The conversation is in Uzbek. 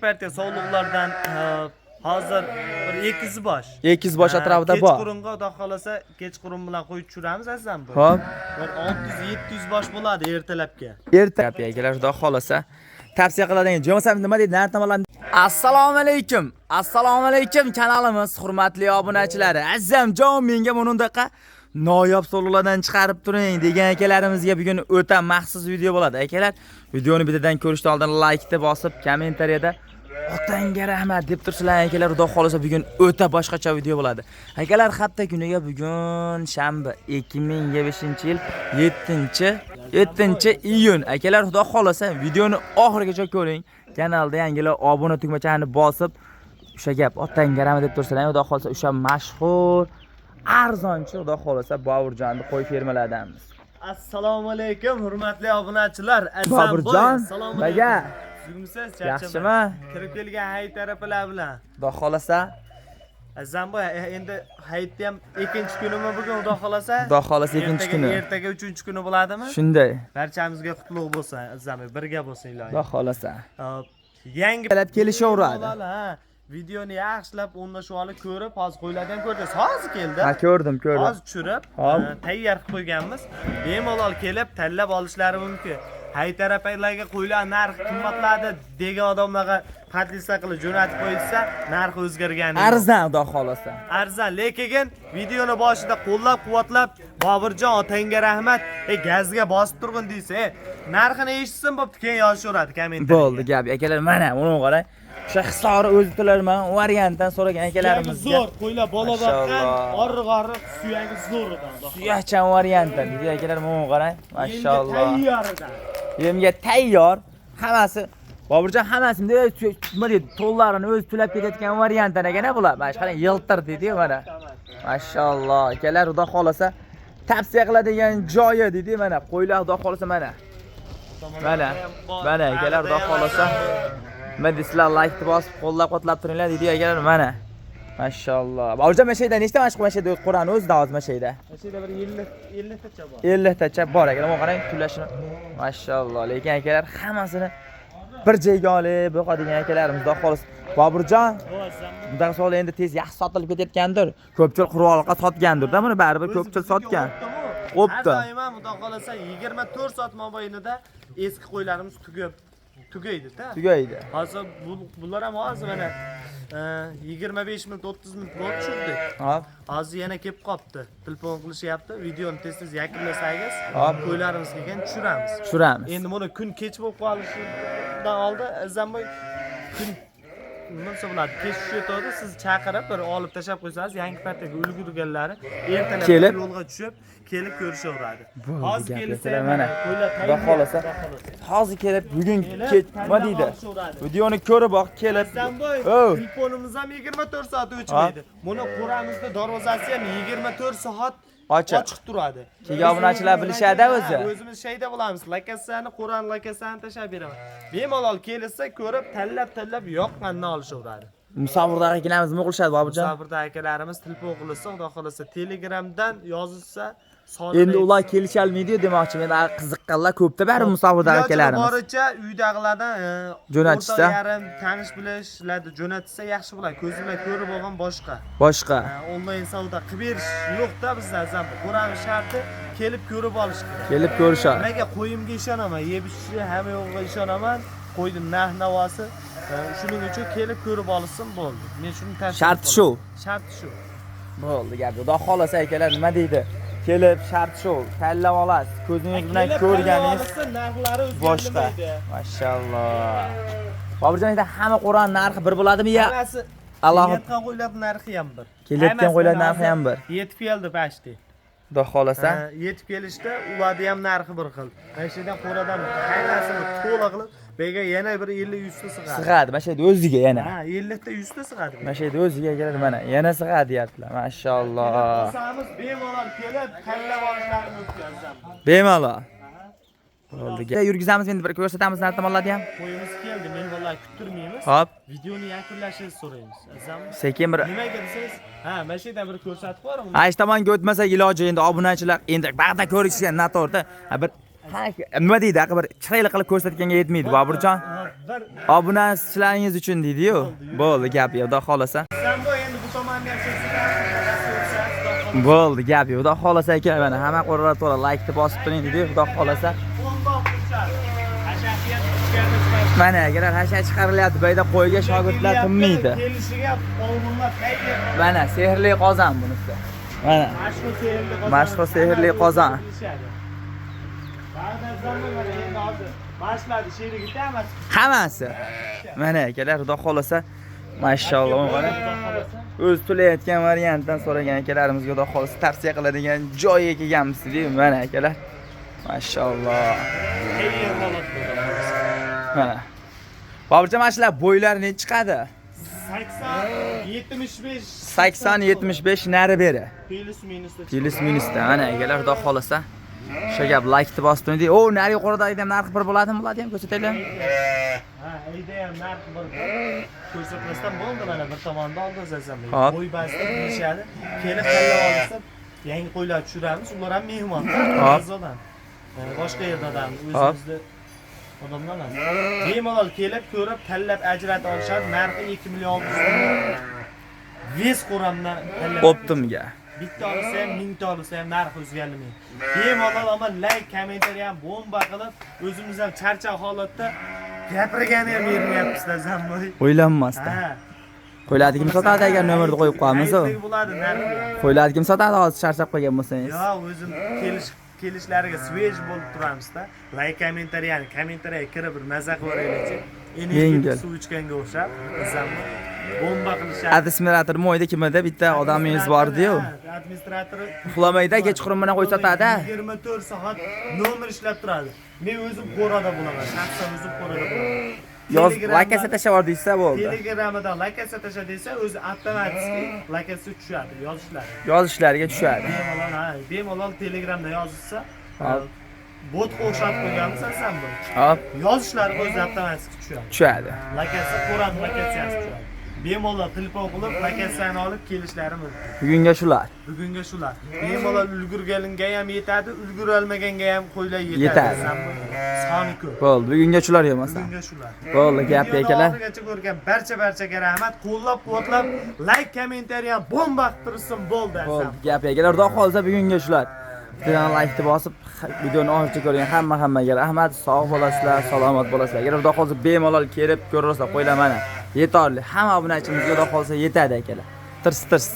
Partiya sog'liqlardan hozir bir ekizbosh. Ekizbosh atrofida bor. Kechqurunga xudo xolasa kechqurun bilan qo'yib tushiramiz azam bu. Xo'p. Bir 600-700 bosh bo'ladi ertalabga. Ertalab akalar xudo xolasa tavsiya qiladigan jo'masam nima deydi? Narx tomonlar. Assalomu alaykum. Assalomu alaykum kanalimiz hurmatli obunachilari. Azamjon menga bundaqa noyob sovg'alardan chiqarib turing degan akalarimizga bugun o'ta maxsus video bo'ladi. Akalar, videoni bittadan ko'rishdan oldin like deb bosib, kommentariyada otangga rahmat deb tursinlar akalar. Xudo xolasa bugun o'ta boshqacha video bo'ladi. Akalar, hafta kuniga bugun shanba 2025-yil 7-iyun. Akalar, xudo xolasa videoni oxirigacha ko'ring. Kanalda yangilar obuna tugmachani bosib, o'sha gap otangga rahmat deb tursinlar. Xudo xolasa o'sha mashhur arzonchi xudo xolasa Boburjonni qo'y fermalaridanmiz. Assalomu alaykum hurmatli obunachilar. Boburjon, baga. Sizmisiz? Yaxshimi? Kirib kelgan hayit tarafilar bilan. Xudo xolasa. Azamboy, endi hayitda ham ikkinchi kunimi bugun xudo xolasa? Xudo xolasa ikkinchi kuni. Ertaga 3-kuni bo'ladimi? Shunday. Barchamizga qutlug' bo'lsin, Azamboy, birga bo'lsin iloyim. Xudo xolasa. Yangi kelishaveradi. Videoni yaxshilab o'rnashib olib ko'rib, hozir qo'ylardan ko'rdingiz. Hozir keldi. Ha, ko'rdim. Hozir tushirib, tayyor qilib qo'yganmiz. Bemalol kelib tanlab olishlari mumkin. Haytarapalarga qo'ylar narxi qimmatladi degan odamlarga xatlisa qilib jo'natib qo'ysa, narxi o'zgargani. Arzon xudo xolasa. Arzon, lekin videoni boshida qo'llab-quvvatlab, Boburjon otangga rahmat, gazga bosib turg'in deysa, narxini eshitsin bo'pti, keyin yozishaveradi kommentariyga. Bo'ldi gap. Akalar, mana buni qarang. O'sha hisori o'zi tilarman variantdan so'ragan akalarimizga. Zo'r, qo'ylar bola boqqan, oriq-oriq suyagi zo'ridan. Suyakchan variantdan dedi akalar, buni qarang. Mashalloh. Tayyoridan. Yemga tayyor. Hammasi Boburjon hammasini nima deydi, to'llarini o'zi tulab ketayotgan variantdan ekana bular. Mana shu qarang, yiltir dedi mana. Mashalloh. Akalar, xudo xolasa tavsiya qiladigan joyi dedi mana. Qo'ylar xudo xolasa mana. Mana akalar, xudo xolasa. Nima deysizlar, like bosib, qo'llab-quvvatlab turinglar dedi akalar mana. Mashalloh. Boburjon, mashayda nechta mashq mashayda Qur'on o'zida hozir mashayda? Mashayda bir 50 tacha bor. 50 tacha bor akalar. Mana qarang, tullashini. Mashalloh. Lekin akalar hammasini bir joyga olib qo'yadigan akalarimiz xudo xolasa. Boburjon, bunday savol endi tez yaxshi sotilib ketayotgandir. Ko'pchilik qurolqa sotgandir-da, buni baribir ko'pchilik sotgan. Bo'pti. Har doim xudo xolasa 24 soat mobaynida eski qo'ylarimiz tugaydi-da. Tugaydi. Hozir bular ham hozir mana 25 minut 30 minut bo'lib tushirdik. Hop. Hozir yana kelib qopti. Telefon qilishyapti. Videoni tez-tez yakunlasangiz, qo'ylarimiz kelgan tushiramiz. Endi buni kun kech bo'lib qolishidan oldin Azamboy kun nima bo'ladi? Kech tushayotdi, siz chaqirib bir olib tashab qo'ysangiz, yangi partiyaga ulgurganlari ertalab yo'lga tushib kelib ko'rishaveradi. Hozir kelsa mana xudo xolasa. Hozir kelib bugun nima deydi? Videoni ko'rib oq kelib. Telefonimiz ham 24 soat o'chmaydi. Buni qo'ramizda darvozasi ham 24 soat ochiq turadi. Keyin obunachilar bilishadi o'zi. O'zimiz shayda bo'lamiz. Lokasiyani, Qur'on lokasiyani tashab beraman. Bemalol kelsa ko'rib, tanlab yoqqanini olishaveradi. Musafirdagi akalarimiz nima qilishadi Boburjon? Musafirdagi akalarimiz telefon qilsa, xudo xolasa Telegramdan yozilsa, endi ular kelisholmaydi demoqchi. Men qiziqqanlar ko'pda bari musafirdagi akalarimiz. Boricha uydagilardan jo'natishsa, yarim tanish bilishlarni jo'natsa yaxshi bo'ladi. Ko'z bilan ko'rib olgan boshqa. Onlayn savdo qilib berish yo'qda bizda ham. Qo'ramish sharti kelib ko'rib olish kerak. Kelib ko'rishadi. Nimaga qo'yimga ishonaman, yeb-ichishi hamma yo'g'iga ishonaman. Qo'ydim narx-navosi. Shuning uchun kelib ko'rib olsin bo'ldi. Men shuni tavsiya qilaman. Sharti shu. Bo'ldi gap. Xudo xolasa akalar nima deydi? Kelib shart shu, tanlab olasiz. Ko'zingiz bilan ko'rganingiz narxlari boshqa. Mashalloh. Boburjon, endi hamma Qur'on narxi bir bo'ladimi yo? Hammasi. Kelayotgan qo'ylar narxi ham bir. Kelayotgan qo'ylar narxi ham bir. Yetib keldi pashti. Xudo xolasa. Yetib kelishda ularni ham narxi bir xil. Mana shu yerdan qo'radan hayrasini to'la qilib, bega yana bir 50-100 ta sig'adi. Sig'adi, mana shu yerda o'ziga yana. Ha, 50 ta 100 ta sig'adi. Mana shu yerda o'ziga keladi mana. Yana sig'adi deyaptilar. Mashalloh. Samiz bemalol kelib, tanlab olishlarini o'tkazamiz. Bemalol. Bo'ldi. Yurgizamiz, endi bir ko'rsatamiz narx tomonlarni ham. Qo'yimiz keldi, men vallahi kuttirmaymiz. Hop. Videoni yakunlashni so'raymiz. Azammi? Sekin bir. Nimaga desangiz, mana shu yerdan bir ko'rsatib qo'yaman. Aysh tomonga o'tmasak iloji endi obunachilar endi bag'da ko'rishgan noto'g'ri. Bir Nima deydi? Bir chiroyli qilib ko'rsatganga yetmaydi, Boburjon. Bir Obunachilaringiz uchun deydi-yu. Bo'ldi, gap yo'q, xudo xolasa. sen bu endi bu tomonga ham cheksa, Bo'ldi, gap yo'q. Xudo xolasa aka, mana hamma qo'rlar to'la like-ni bosib turing dedi, xudo xolasa. Mana agar hasha chiqarilyapti, bayda qo'yga shogirdlar tinmaydi. Kelishiga oldinlar qayda? Mana sehrli qozon bunisi. Mana mashhur sehrli qozon. Ba'dan zaman mana endi hozir boshladi sherigida hammasi. Hammasi. Mana akalar, xudo xolasa. Mashalloh, mana o'z to'layotgan variantdan so'ragan akalarimizga xudo xolasa tavsiya qiladigan joyiga kelganmiz deydi. Mana akalar. Mashalloh. Mana. Boburjon, mana shular bo'ylari necha chiqadi? 80-75 nari beri. Plus minusda. Mana akalar, xudo xolasa. Shu gap like-ni bosib turing. O, nari yuqoridagi ham narxi bir bo'ladimi ham ko'rsataylik. Ha, ayda ham narxi bir ko'rsatmasdan bo'ldi, mana bir tomonda oldizasam. Hop. Qo'y basda deyishadi. Kelib tanlab olsa, yangi qo'ylar tushiramiz, ular ham mehmon. Hop. Boshqa yerdan o'zimizda odamlar emas. Bemalol kelib ko'rib, tanlab ajratib olishadi. Narxi 2 million 600 Ves qo'ramdan tanlab. Optimga. Bitta olsa ham, mingta olsa ham narx o'zgarmaydi. Bemalol ama like, kommentariy ham bomba qilib, o'zimiz ham charchoq holatda gapirgani ham bermayapsizlar zamboy. O'ylanmasdan. Ha. Qo'ylarni kim sotadi agar nomerni qo'yib qo'yamiz o? Bo'ladi, narxi. Qo'ylarni kim sotadi hozir charchab qo'ygan bo'lsangiz? Yo, o'zim kelishlariga swej bo'lib turamizda. Like, kommentariyani, kommentariyaga kirib bir maza qilaveraylikchi. Energiya suv ichganga o'xshab, zamboy. Bomba qilishadi. Administrator mo'yda kimida bitta odamingiz bor-ku. Administratori uxlamaydi, kechqurun bilan qo'y sotadi. 24 soat nomer ishlab turadi. Men o'zim qo'rada bo'laman. Shaxsan o'zim qo'rada bo'laman. Yoz lakasi tashlab deysa bo'ldi. Telegramdan lakasi tashlab desa, o'zi avtomatik lakasi tushadi, Yozishlariga tushadi. Bemalol Telegramda yozilsa, bot o'xshatib qo'yganmiz sen bu. Hop. Yozishlari o'zi avtomatik tushadi. Tushadi. Lakasi qo'ran lakasiyasi tushadi. Bemalol telefon qilib lakasiyani olib kelishlari mumkin. Bugunga shular. Bemalol ulgurganga ham yetadi, ulgurolmaganga ham qo'ylar yetadi. Soni ko'p. Bo'ldi, bugunga shular yemasa. Bo'ldi, gap akalar. Hozirgacha ko'rgan barchaga rahmat. Qo'llab-quvvatlab, like, kommentariy ham bomba qilib tursin, bo'ldi. Bo'ldi, gap akalar. Xudo xolsa bugunga shular. Videoni like-ni bosib, videoni oxirigacha ko'rgan hammaga rahmat. Sog' bo'lasizlar, salomat bo'lasizlar. Agar xudo xolsa bemalol kelib ko'rsa, qo'ylar mana. Yetarli. Hamma obunachimizga xudo xolsa yetadi akalar. Tirs.